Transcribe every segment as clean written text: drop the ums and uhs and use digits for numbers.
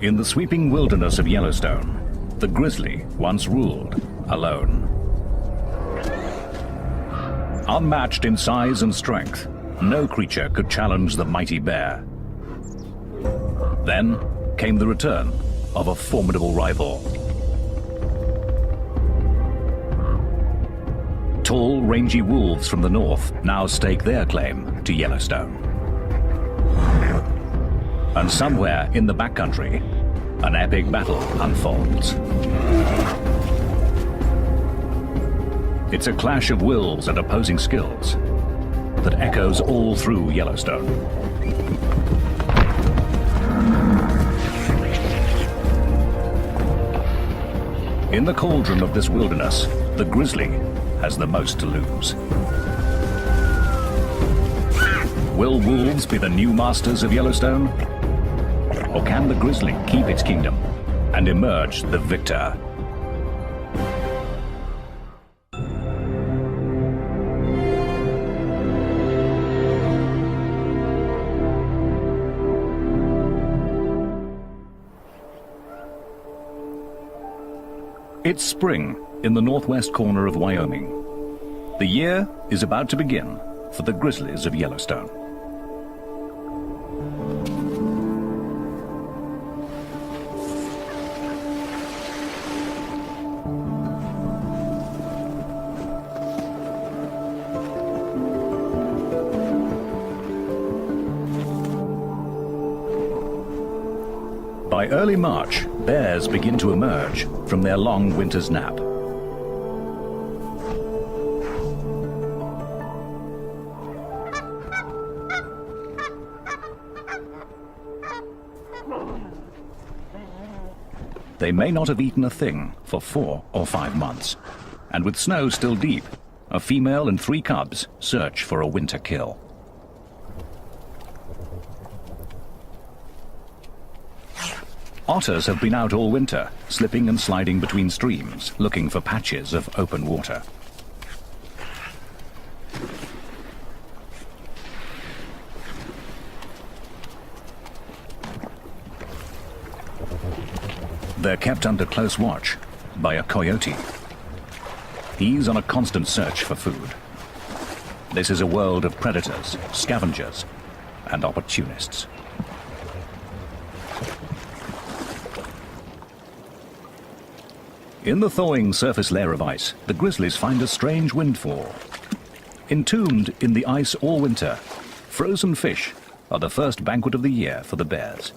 In the sweeping wilderness of Yellowstone, the grizzly once ruled alone. Unmatched in size and strength, no creature could challenge the mighty bear. Then came the return of a formidable rival. Tall, rangy wolves from the north now stake their claim to Yellowstone. And somewhere in the backcountry, an epic battle unfolds. It's a clash of wills and opposing skills that echoes all through Yellowstone. In the cauldron of this wilderness, the grizzly has the most to lose. Will wolves be the new masters of Yellowstone? Or can the grizzly keep its kingdom and emerge the victor? It's spring in the northwest corner of Wyoming. The year is about to begin for the Grizzlies of Yellowstone. By early March, bears begin to emerge from their long winter's nap. They may not have eaten a thing for 4 or 5 months, and with snow still deep, a female and 3 cubs search for a winter kill. Otters have been out all winter, slipping and sliding between streams, looking for patches of open water. They're kept under close watch by a coyote. He's on a constant search for food. This is a world of predators, scavengers, and opportunists. In the thawing surface layer of ice, the grizzlies find a strange windfall. Entombed in the ice all winter, frozen fish are the first banquet of the year for the bears.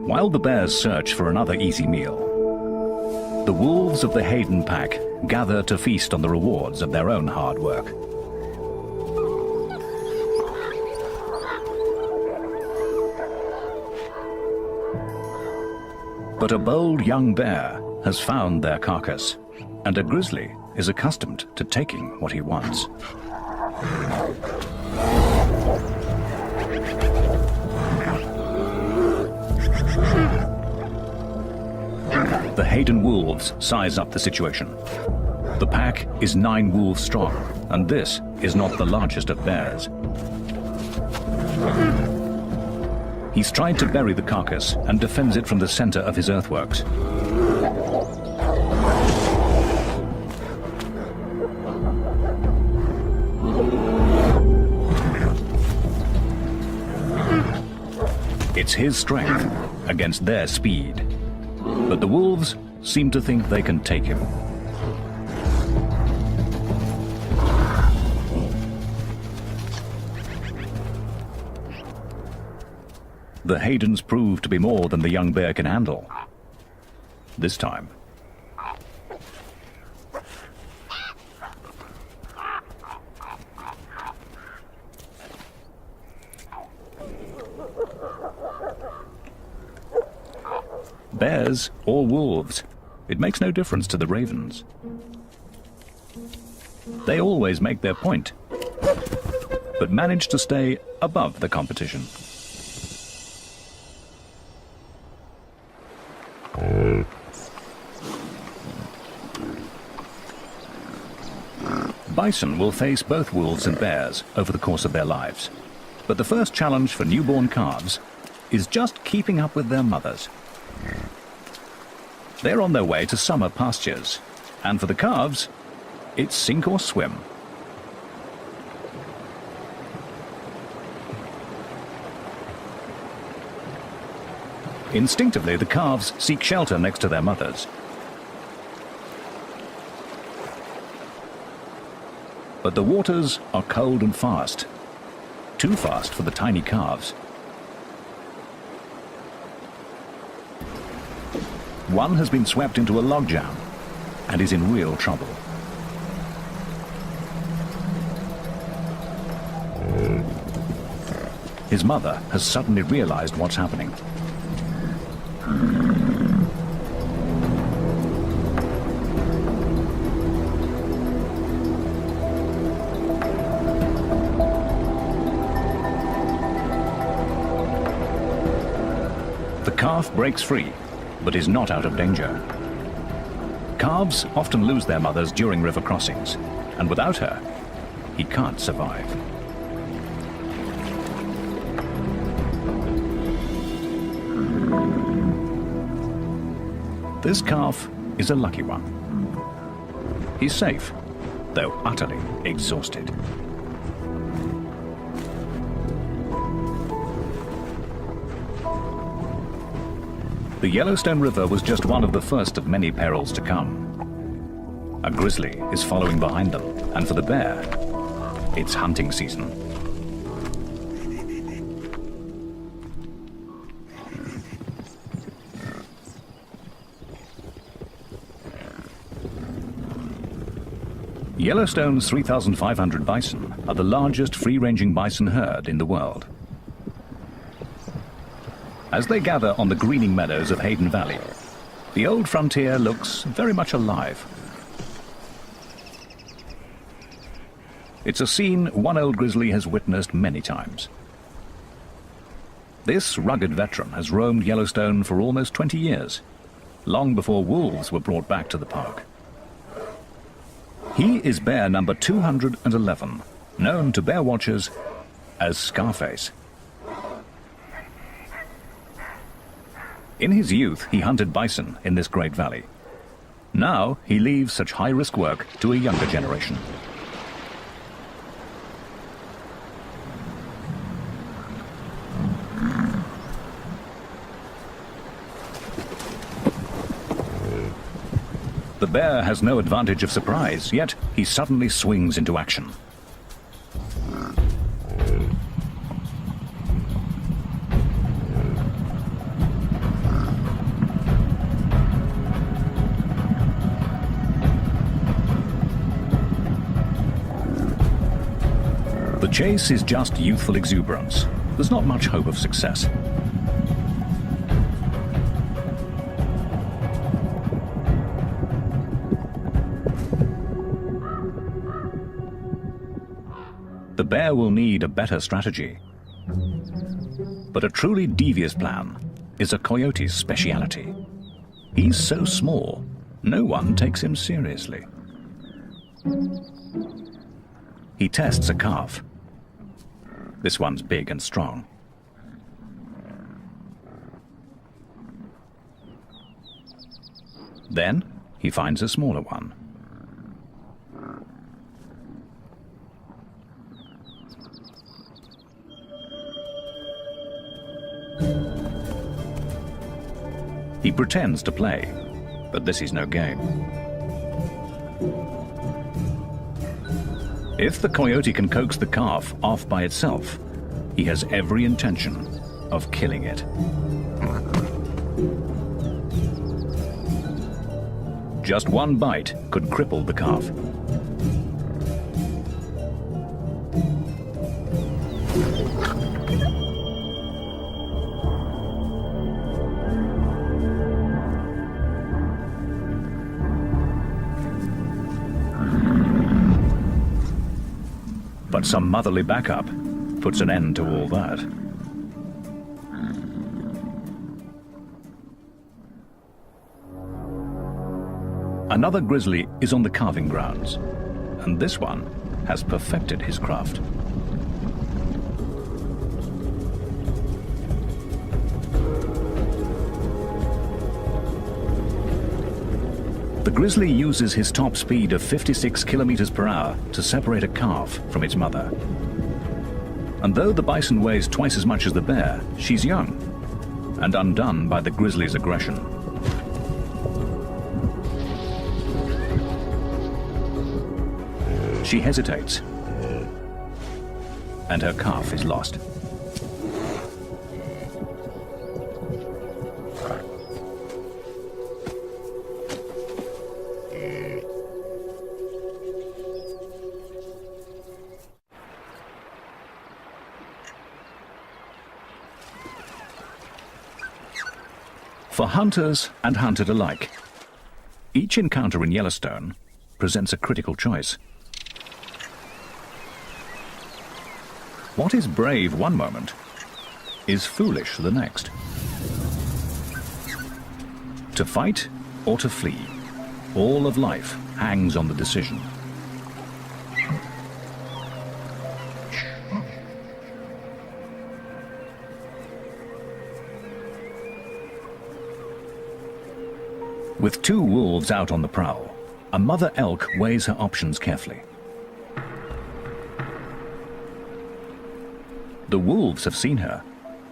While the bears search for another easy meal, the wolves of the Hayden pack gather to feast on the rewards of their own hard work. But a bold young bear has found their carcass, and a grizzly is accustomed to taking what he wants. The Hayden wolves size up the situation. The pack is 9 wolves strong, and this is not the largest of bears. He's tried to bury the carcass and defends it from the center of his earthworks. It's his strength against their speed. But the wolves seem to think they can take him. The Haydens prove to be more than the young bear can handle. This time. Bears or wolves, it makes no difference to the ravens. They always make their point, but manage to stay above the competition. Bison will face both wolves and bears over the course of their lives. But the first challenge for newborn calves is just keeping up with their mothers. They're on their way to summer pastures, and for the calves, it's sink or swim. Instinctively, the calves seek shelter next to their mothers. But the waters are cold and fast. Too fast for the tiny calves. One has been swept into a logjam and is in real trouble. His mother has suddenly realized what's happening. The calf breaks free, but is not out of danger. Calves often lose their mothers during river crossings, and without her, he can't survive. This calf is a lucky one. He's safe, though utterly exhausted. The Yellowstone River was just one of the first of many perils to come. A grizzly is following behind them, and for the bear, it's hunting season. Yellowstone's 3,500 bison are the largest free-ranging bison herd in the world. As they gather on the greening meadows of Hayden Valley, the old frontier looks very much alive. It's a scene one old grizzly has witnessed many times. This rugged veteran has roamed Yellowstone for almost 20 years, long before wolves were brought back to the park. He is bear number 211, known to bear watchers as Scarface. In his youth, he hunted bison in this great valley. Now, he leaves such high-risk work to a younger generation. The bear has no advantage of surprise, yet he suddenly swings into action. The chase is just youthful exuberance. There's not much hope of success. The bear will need a better strategy. But a truly devious plan is a coyote's speciality. He's so small, no one takes him seriously. He tests a calf. This one's big and strong. Then he finds a smaller one. He pretends to play, but this is no game. If the coyote can coax the calf off by itself, he has every intention of killing it. Just one bite could cripple the calf. But some motherly backup puts an end to all that. Another grizzly is on the calving grounds. and this one has perfected his craft. The grizzly uses his top speed of 56 kilometers per hour to separate a calf from its mother. And though the bison weighs twice as much as the bear, she's young and undone by the grizzly's aggression. She hesitates, and her calf is lost. For hunters and hunted alike, each encounter in Yellowstone presents a critical choice. What is brave one moment is foolish the next. To fight or to flee, all of life hangs on the decision. With two wolves out on the prowl, a mother elk weighs her options carefully. The wolves have seen her,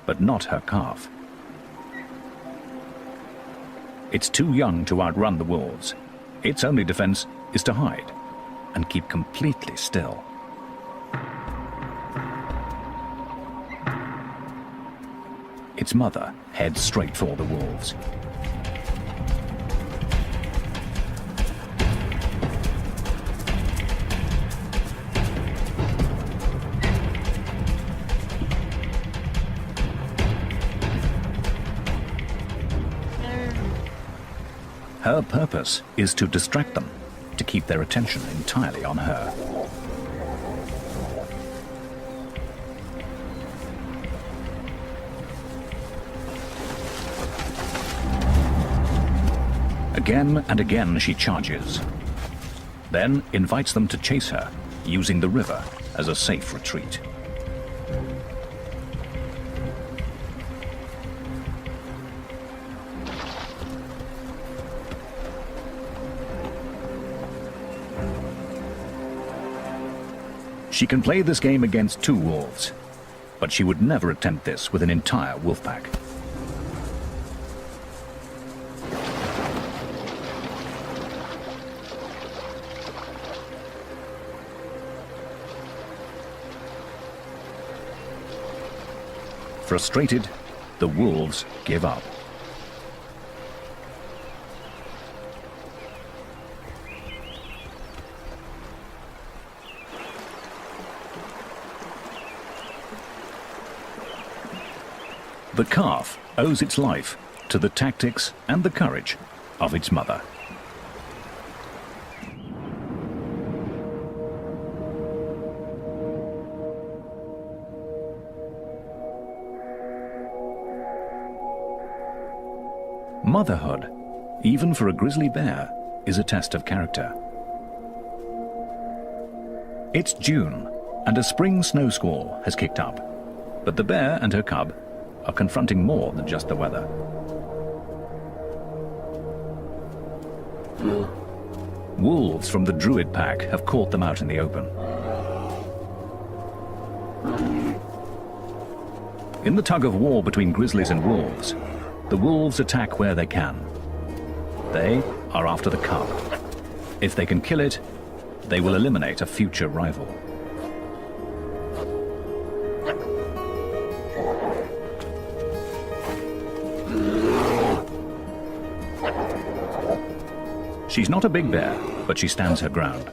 but not her calf. It's too young to outrun the wolves. Its only defense is to hide and keep completely still. Its mother heads straight for the wolves. Her purpose is to distract them, to keep their attention entirely on her. Again and again she charges, then invites them to chase her, using the river as a safe retreat. She can play this game against two wolves, but she would never attempt this with an entire wolf pack. Frustrated, the wolves give up. The calf owes its life to the tactics and the courage of its mother. Motherhood, even for a grizzly bear, is a test of character. It's June, and a spring snow squall has kicked up, but the bear and her cub are confronting more than just the weather. Wolves from the Druid pack have caught them out in the open. In the tug of war between grizzlies and wolves, the wolves attack where they can. They are after the cub. If they can kill it, they will eliminate a future rival. She's not a big bear, but she stands her ground.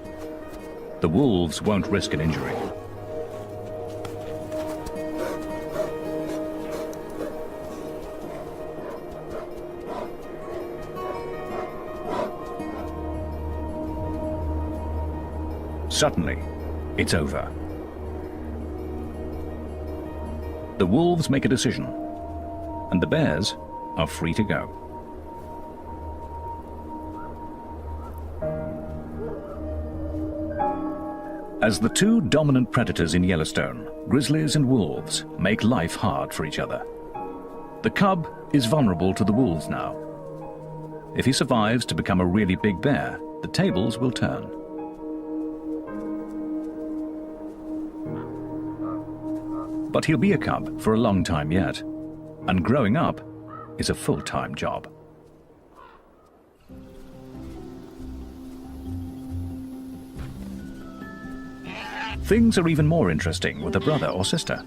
The wolves won't risk an injury. Suddenly, it's over. The wolves make a decision, and the bears are free to go. As the two dominant predators in Yellowstone, grizzlies and wolves make life hard for each other. The cub is vulnerable to the wolves now. If he survives to become a really big bear, the tables will turn. But he'll be a cub for a long time yet, and growing up is a full-time job. Things are even more interesting with a brother or sister.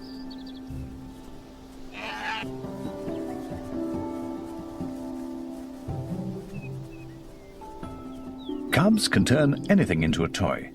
Cubs can turn anything into a toy.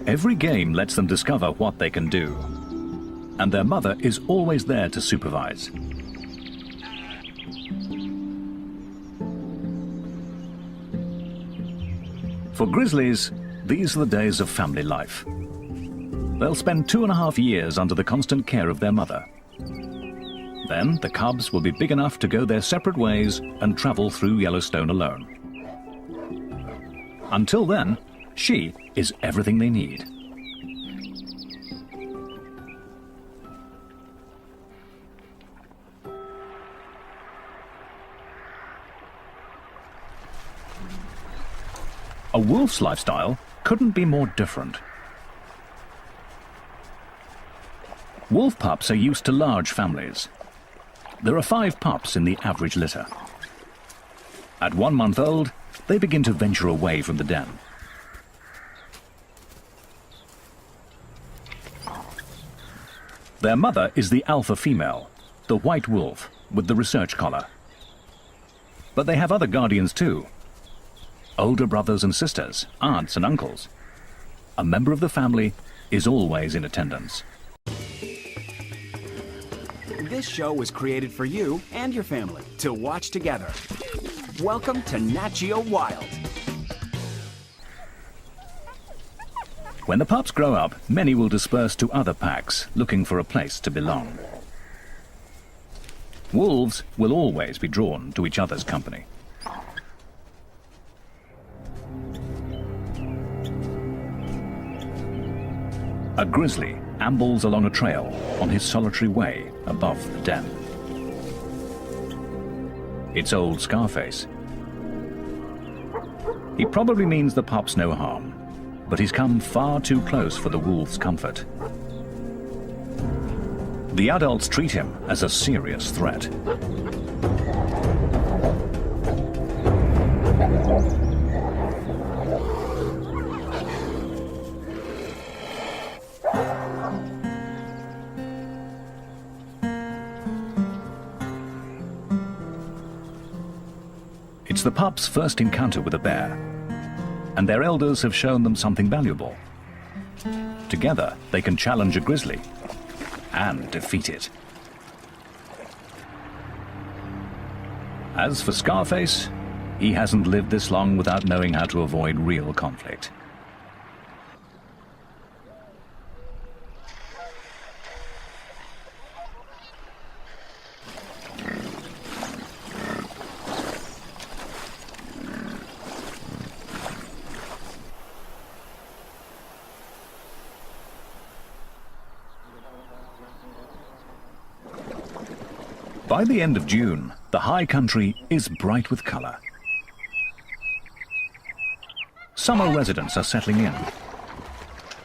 Every game lets them discover what they can do, and their mother is always there to supervise. For grizzlies, these are the days of family life. They'll spend 2.5 years under the constant care of their mother. Then the cubs will be big enough to go their separate ways and travel through Yellowstone alone. Until then, she is everything they need. A wolf's lifestyle couldn't be more different. Wolf pups are used to large families. There are 5 pups in the average litter. At 1 month old, they begin to venture away from the den. Their mother is the alpha female, the white wolf with the research collar. But they have other guardians too. Older brothers and sisters, aunts and uncles. A member of the family is always in attendance. This show was created for you and your family to watch together. Welcome to Nat Geo Wild. When the pups grow up, many will disperse to other packs, looking for a place to belong. Wolves will always be drawn to each other's company. A grizzly ambles along a trail on his solitary way above the den. It's old Scarface. He probably means the pups no harm, but he's come far too close for the wolves' comfort. The adults treat him as a serious threat. It's the pups' first encounter with a bear, and their elders have shown them something valuable. Together, they can challenge a grizzly and defeat it. As for Scarface, he hasn't lived this long without knowing how to avoid real conflict. By the end of June, the high country is bright with color. Summer residents are settling in.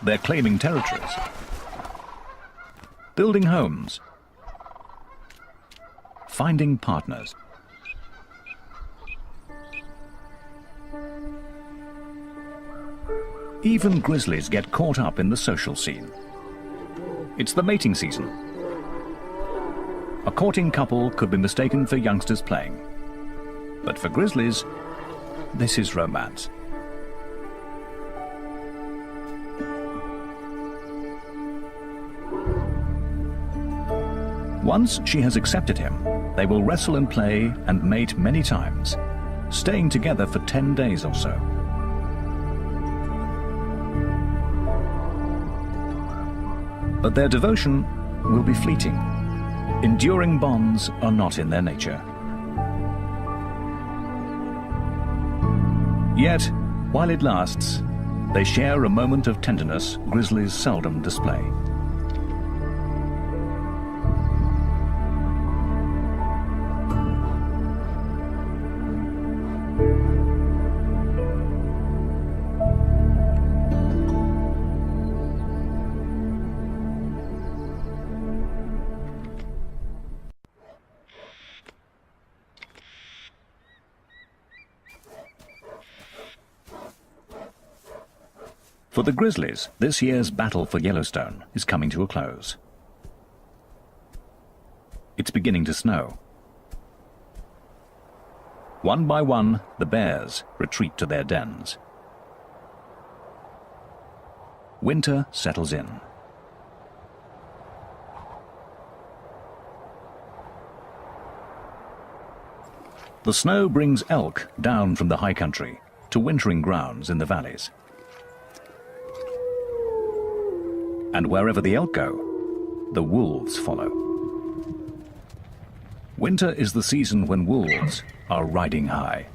They're claiming territories, building homes, finding partners. Even grizzlies get caught up in the social scene. It's the mating season. A courting couple could be mistaken for youngsters playing. But for grizzlies, this is romance. Once she has accepted him, They will wrestle and play and mate many times, staying together for 10 days or so. But their devotion will be fleeting. Enduring bonds are not in their nature. Yet, while it lasts, they share a moment of tenderness grizzlies seldom display. For the Grizzlies, this year's battle for Yellowstone is coming to a close. It's beginning to snow. One by one, the bears retreat to their dens. Winter settles in. The snow brings elk down from the high country to wintering grounds in the valleys. And wherever the elk go, the wolves follow. Winter is the season when wolves are riding high.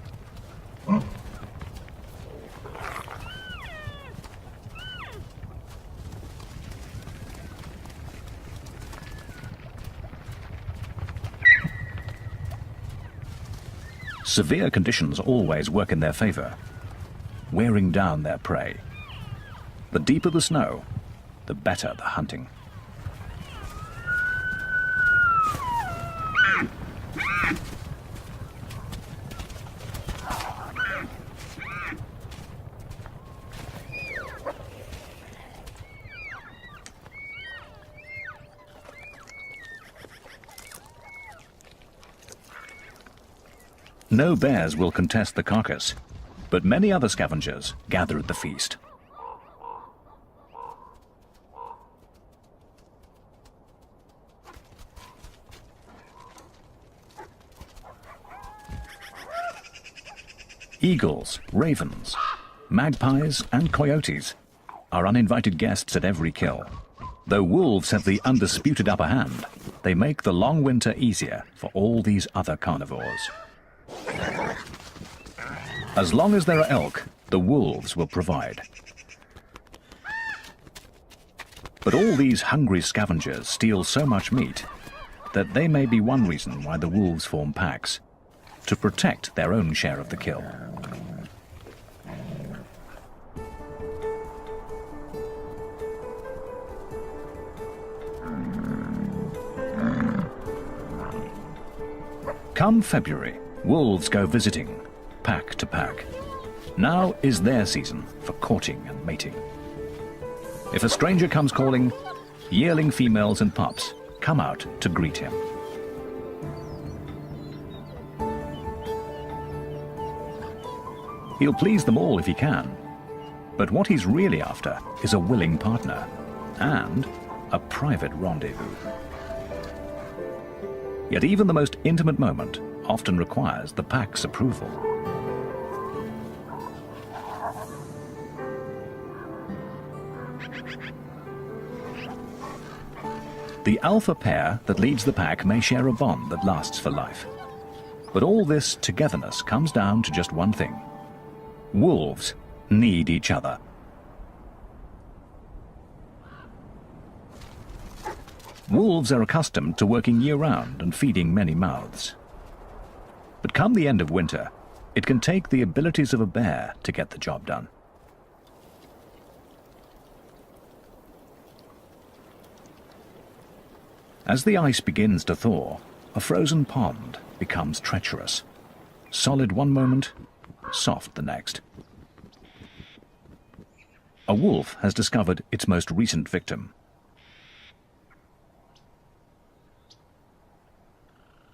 Severe conditions always work in their favor, wearing down their prey. The deeper the snow, the better the hunting. No bears will contest the carcass, but many other scavengers gather at the feast. Eagles, ravens, magpies and coyotes are uninvited guests at every kill. Though wolves have the undisputed upper hand, they make the long winter easier for all these other carnivores. As long as there are elk, the wolves will provide. But all these hungry scavengers steal so much meat that they may be one reason why the wolves form packs, to protect their own share of the kill. Come February, wolves go visiting, pack to pack. Now is their season for courting and mating. If a stranger comes calling, yearling females and pups come out to greet him. He'll please them all if he can, but what he's really after is a willing partner and a private rendezvous. Yet even the most intimate moment often requires the pack's approval. The alpha pair that leads the pack may share a bond that lasts for life. But all this togetherness comes down to just one thing. Wolves need each other. Wolves are accustomed to working year-round and feeding many mouths. But come the end of winter, it can take the abilities of a bear to get the job done. As the ice begins to thaw, a frozen pond becomes treacherous. Solid one moment, soft the next. A wolf has discovered its most recent victim.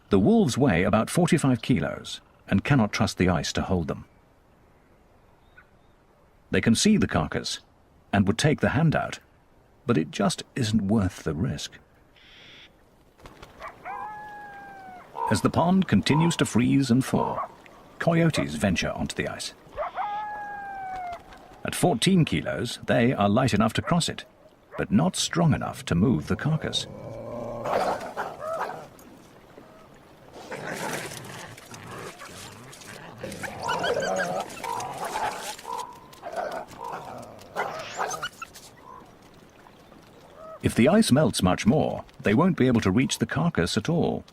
The wolves weigh about 45 kilos and cannot trust the ice to hold them. They can see the carcass and would take the hand out, but it just isn't worth the risk. As the pond continues to freeze and thaw, coyotes venture onto the ice. At 14 kilos, they are light enough to cross it, but not strong enough to move the carcass. If the ice melts much more, they won't be able to reach the carcass at all.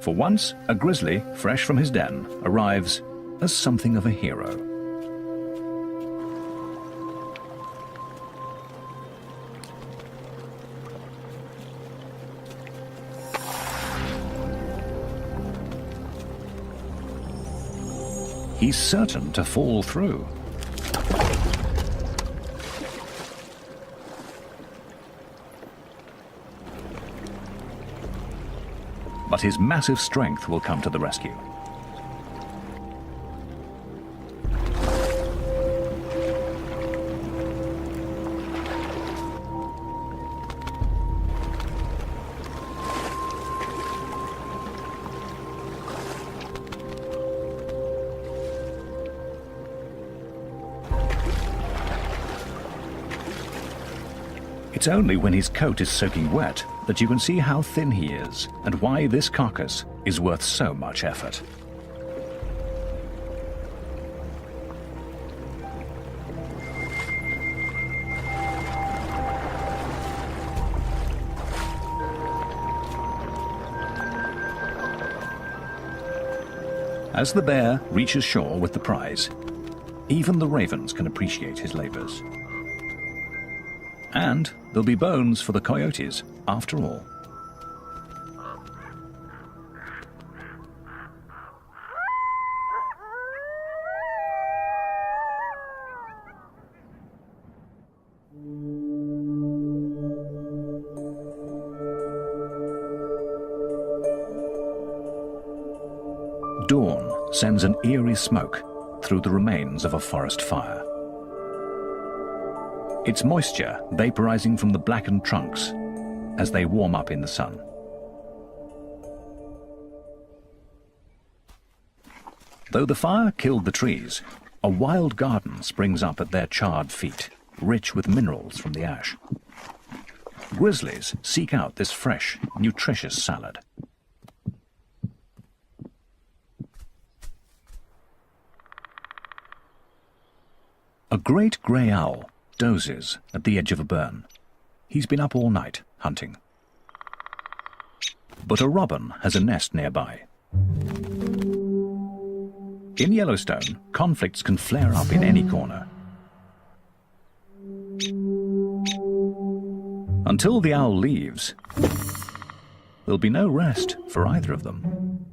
For once, a grizzly, fresh from his den, arrives as something of a hero. He's certain to fall through. But his massive strength will come to the rescue. It's only when his coat is soaking wet that you can see how thin he is and why this carcass is worth so much effort. As the bear reaches shore with the prize, even the ravens can appreciate his labors. And there'll be bones for the coyotes, after all. Dawn sends an eerie smoke through the remains of a forest fire. It's moisture vaporizing from the blackened trunks as they warm up in the sun. Though the fire killed the trees, a wild garden springs up at their charred feet, rich with minerals from the ash. Grizzlies seek out this fresh, nutritious salad. A great grey owl dozes at the edge of a burn. He's been up all night, hunting. But a robin has a nest nearby. In Yellowstone, conflicts can flare up in any corner. Until the owl leaves, there'll be no rest for either of them.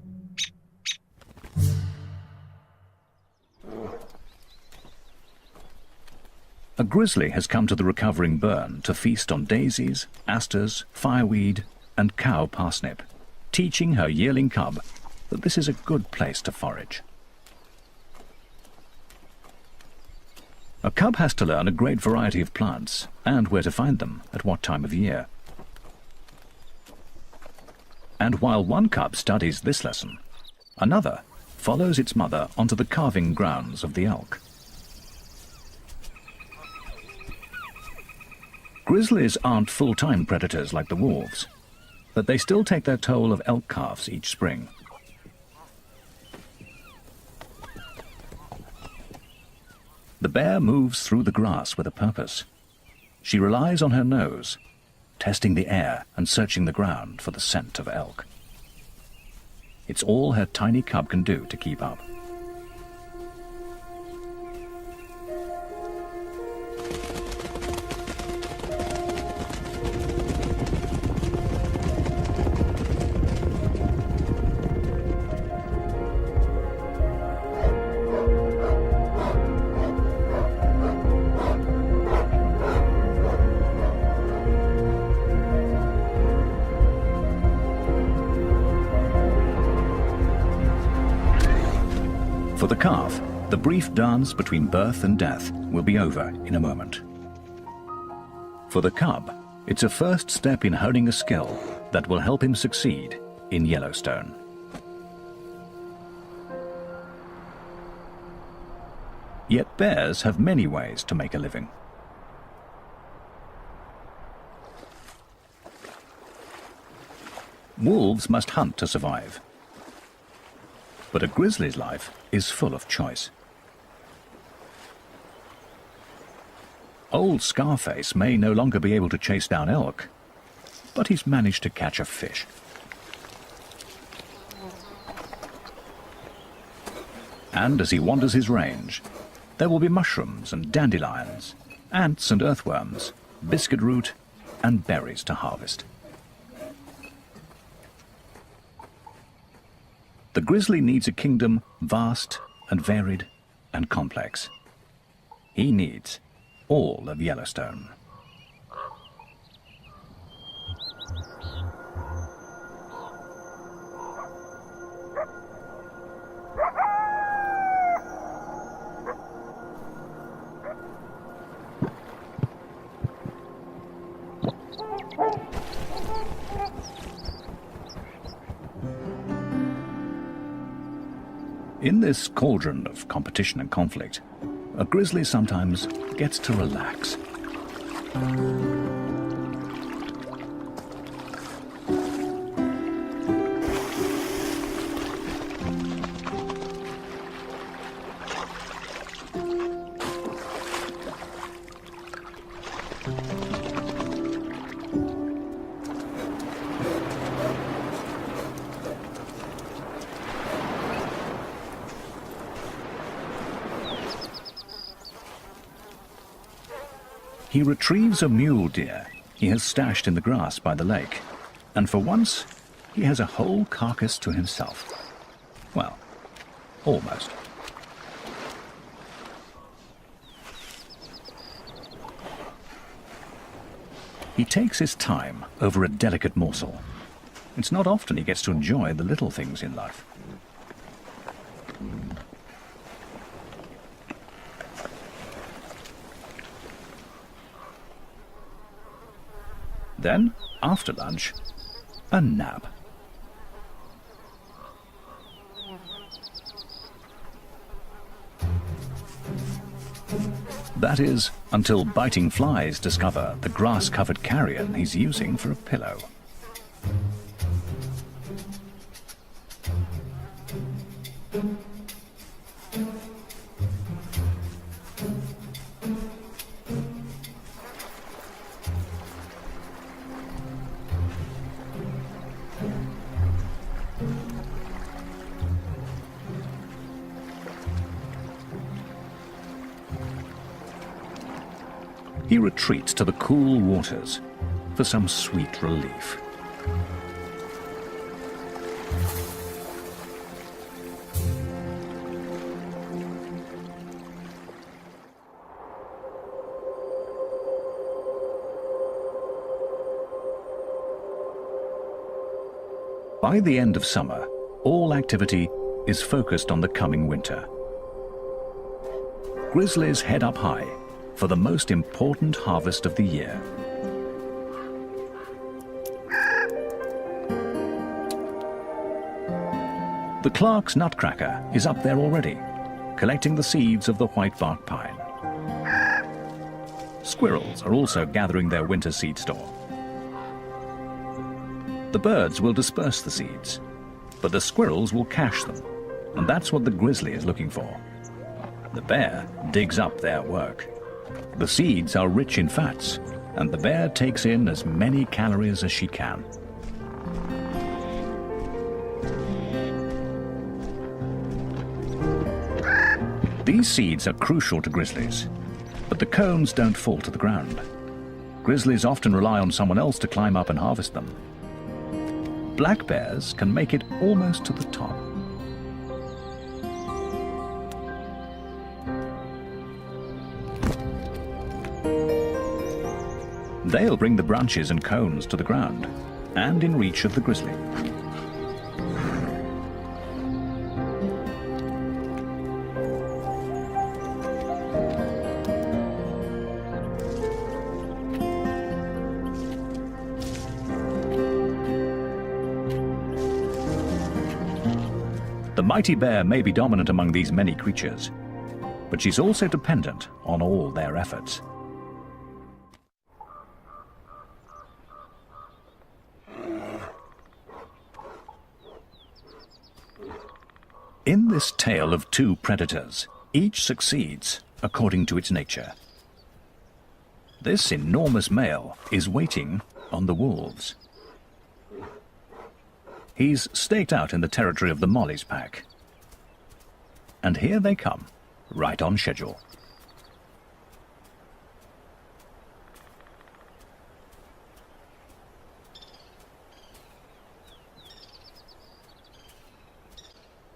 A grizzly has come to the recovering burn to feast on daisies, asters, fireweed, and cow parsnip, teaching her yearling cub that this is a good place to forage. A cub has to learn a great variety of plants and where to find them at what time of year. And while one cub studies this lesson, another follows its mother onto the calving grounds of the elk. Grizzlies aren't full-time predators like the wolves, but they still take their toll of elk calves each spring. The bear moves through the grass with a purpose. She relies on her nose, testing the air and searching the ground for the scent of elk. It's all her tiny cub can do to keep up. For the calf, the brief dance between birth and death will be over in a moment. For the cub, It's a first step in honing a skill that will help him succeed in Yellowstone. Yet bears have many ways to make a living. Wolves must hunt to survive. But a grizzly's life is full of choice. Old Scarface may no longer be able to chase down elk, but he's managed to catch a fish. And as he wanders his range, there will be mushrooms and dandelions, ants and earthworms, biscuit root and berries to harvest. The grizzly needs a kingdom vast and varied and complex. He needs all of Yellowstone. In this cauldron of competition and conflict, a grizzly sometimes gets to relax. He retrieves a mule deer he has stashed in the grass by the lake, and for once he has a whole carcass to himself. Well, almost. He takes his time over a delicate morsel. It's not often he gets to enjoy the little things in life. Then, after lunch, a nap. That is, until biting flies discover the grass-covered carrion he's using for a pillow. He retreats to the cool waters for some sweet relief. By the end of summer, all activity is focused on the coming winter. Grizzlies head up high for the most important harvest of the year. The Clark's nutcracker is up there already, collecting the seeds of the whitebark pine. Squirrels are also gathering their winter seed store. The birds will disperse the seeds, but the squirrels will cache them, and that's what the grizzly is looking for. The bear digs up their work. The seeds are rich in fats, and the bear takes in as many calories as she can. These seeds are crucial to grizzlies, but the cones don't fall to the ground. Grizzlies often rely on someone else to climb up and harvest them. Black bears can make it almost to the top. They'll bring the branches and cones to the ground, and in reach of the grizzly. The mighty bear may be dominant among these many creatures, but she's also dependent on all their efforts. In this tale of two predators, each succeeds according to its nature. This enormous male is waiting on the wolves. He's staked out in the territory of the Molly's pack. And here they come, right on schedule.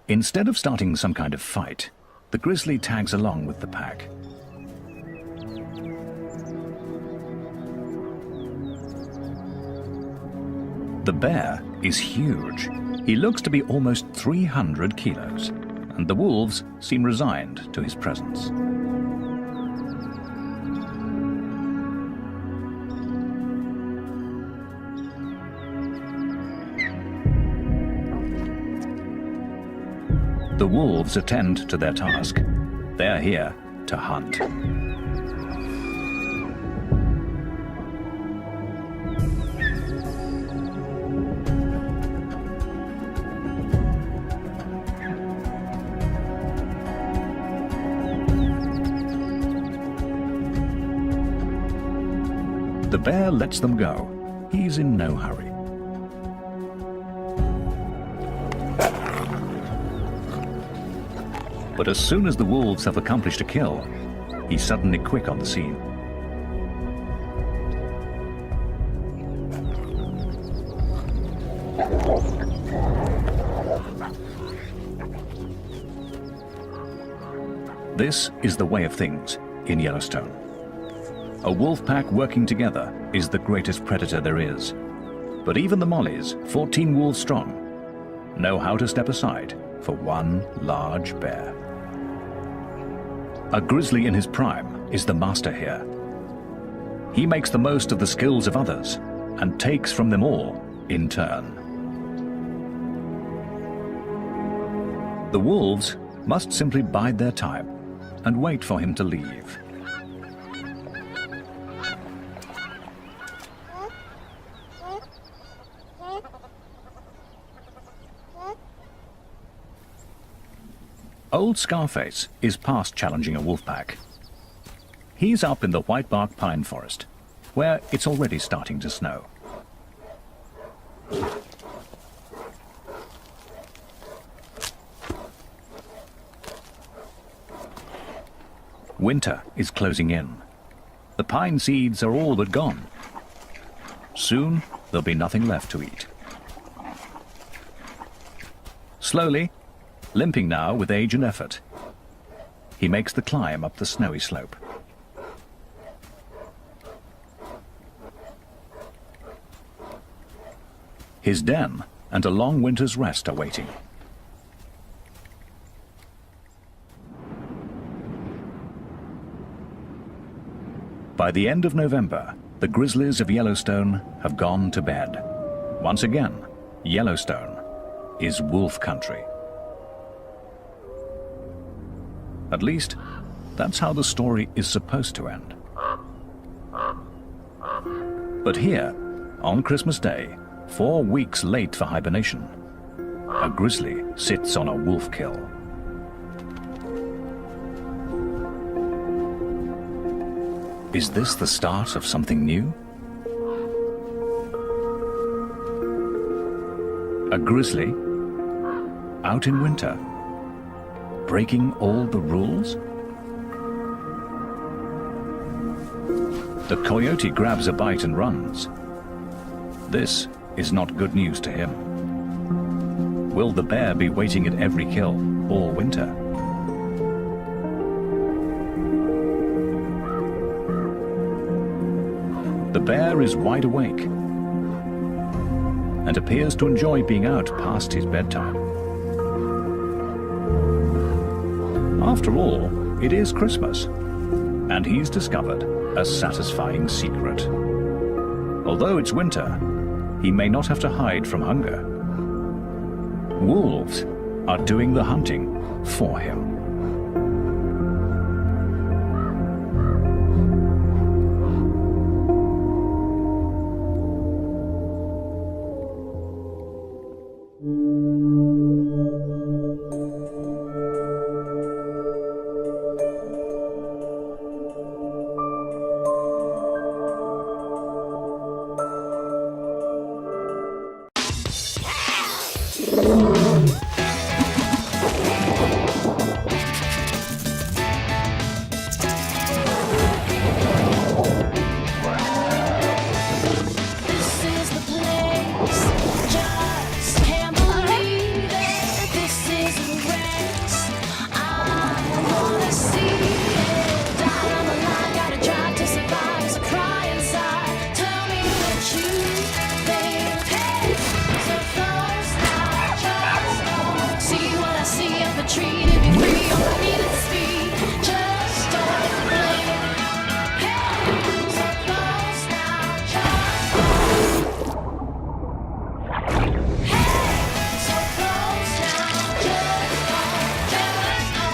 Instead of starting some kind of fight, the grizzly tags along with the pack. The bear is huge. He looks to be almost 300 kilos, and the wolves seem resigned to his presence. The wolves attend to their task. They're here to hunt. The bear lets them go. He's in no hurry. But as soon as the wolves have accomplished a kill, he's suddenly quick on the scene. This is the way of things in Yellowstone. A wolf pack working together is the greatest predator there is. But even the Mollies, 14 wolves strong, know how to step aside for one large bear. A grizzly in his prime is the master here. He makes the most of the skills of others and takes from them all in turn. The wolves must simply bide their time and wait for him to leave. Old Scarface is past challenging a wolf pack. He's up in the whitebark pine forest, where it's already starting to snow. Winter is closing in. The pine seeds are all but gone. Soon, there'll be nothing left to eat. Slowly, limping now with age and effort, he makes the climb up the snowy slope. His den and a long winter's rest are waiting. By the end of November, the Grizzlies of Yellowstone have gone to bed. Once again, Yellowstone is wolf country. At least, that's how the story is supposed to end. But here, on Christmas Day, 4 weeks late for hibernation, a grizzly sits on a wolf kill. Is this the start of something new? A grizzly, out in winter, breaking all the rules? The coyote grabs a bite and runs. This is not good news to him. Will the bear be waiting at every kill all winter? The bear is wide awake and appears to enjoy being out past his bedtime. After all, it is Christmas, and he's discovered a satisfying secret. Although it's winter, he may not have to hide from hunger. Wolves are doing the hunting for him.